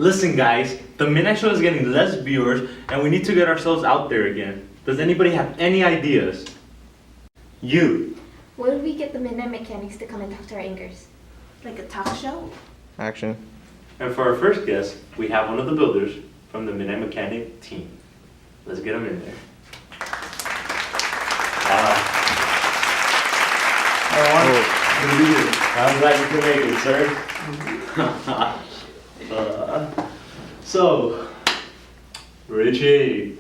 Listen guys, the Midnight Show is getting less viewers and we need to get ourselves out there again. Does anybody have any ideas? You. What if we get the Midnight Mechanics to come and talk to our anchors? Like a talk show? Action. And for our first guest, we have one of the builders from the Midnight Mechanic team. Let's get him in there. Good to be here. I'm glad you could make it, sir. So, Richie,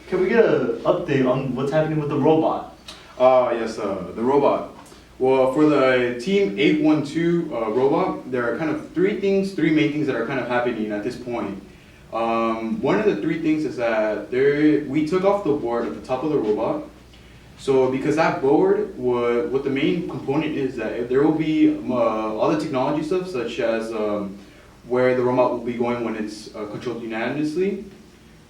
can we get an update on what's happening with the robot? Yes, the robot. Well, for the Team 812 robot, there are kind of three main things that are kind of happening at this point. One of the three things is that we took off the board at the top of the robot. So because that board, what the main component is that there will be all the technology stuff, such as where the robot will be going when it's controlled unanimously,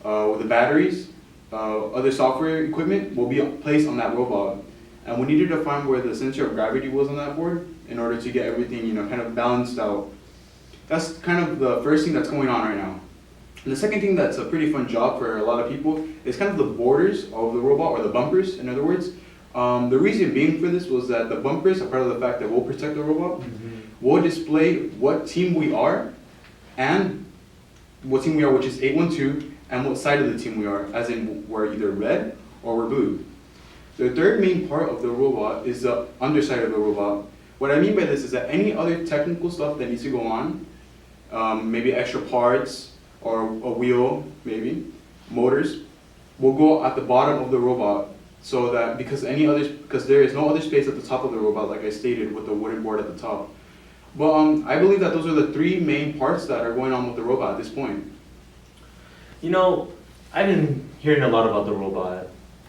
with the batteries, other software equipment will be placed on that robot. And we needed to find where the center of gravity was on that board in order to get everything, kind of balanced out. That's kind of the first thing that's going on right now. And the second thing that's a pretty fun job for a lot of people is kind of the borders of the robot, or the bumpers, in other words. The reason being for this was that the bumpers are part of the fact that we'll protect the robot. We'll display what team we are, and what team we are, which is 812, and what side of the team we are, as in we're either red or we're blue. The third main part of the robot is the underside of the robot. What I mean by this is that any other technical stuff that needs to go on, maybe extra parts or a wheel, maybe motors, will go at the bottom of the robot, so that because there is no other space at the top of the robot, like I stated, with the wooden board at the top. But I believe that those are the three main parts that are going on with the robot at this point. You know, I've been hearing a lot about the robot,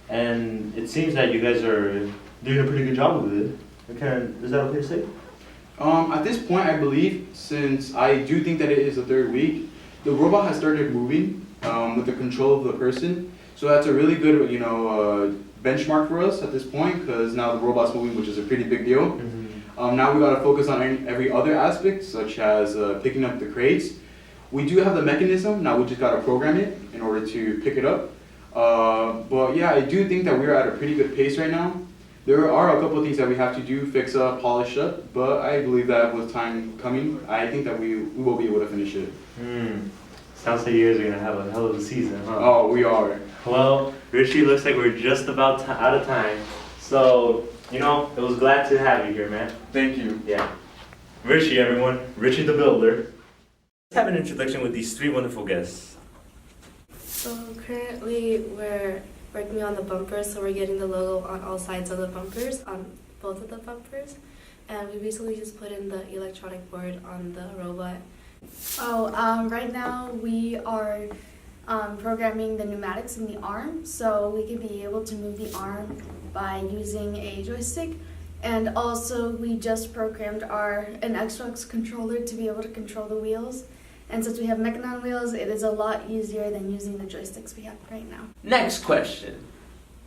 and it seems that you guys are doing a pretty good job with it. Is that okay to say? At this point, I believe, since I do think that it is the third week, the robot has started moving with the control of the person. So that's a really good, benchmark for us at this point, because now the robot's moving, which is a pretty big deal. Now we gotta focus on every other aspect, such as picking up the crates. We do have the mechanism, now we just gotta program it in order to pick it up. But yeah, I do think that we're at a pretty good pace right now. There are a couple of things that we have to do, fix up, polish up, but I believe that with time coming, I think that we will be able to finish it. Sounds like you guys are gonna have a hell of a season, huh? Oh, we are. Well, Richie, looks like we're just about out of time. So, it was glad to have you here, man. Thank you. Yeah. Richie, everyone. Richie the Builder. Let's have an introduction with these three wonderful guests. So currently we're working on the bumpers, so we're getting the logo on all sides of the bumpers, on both of the bumpers. And we recently just put in the electronic board on the robot. Right now we are programming the pneumatics in the arm, so we can be able to move the arm by using a joystick. And also we just programmed an Xbox controller to be able to control the wheels. And since we have Mechanon wheels, it is a lot easier than using the joysticks we have right now. Next question.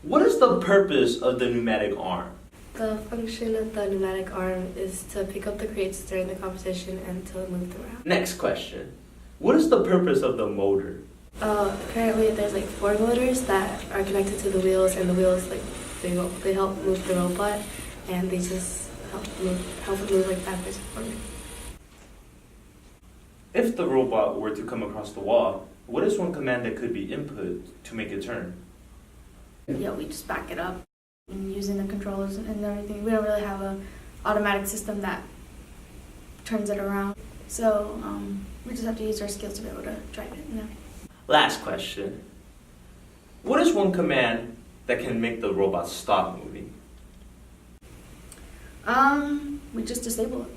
What is the purpose of the pneumatic arm? The function of the pneumatic arm is to pick up the crates during the competition and to move them around. Next question. What is the purpose of the motor? Currently there's 4 motors that are connected to the wheels, and the wheels they help move the robot, and they just help it move backwards and forward. If the robot were to come across the wall, what is one command that could be input to make it turn? Yeah, we just back it up and using the controllers and everything. We don't really have an automatic system that turns it around. So we just have to use our skills to be able to drive it. Last question. What is one command that can make the robot stop moving? We just disable it.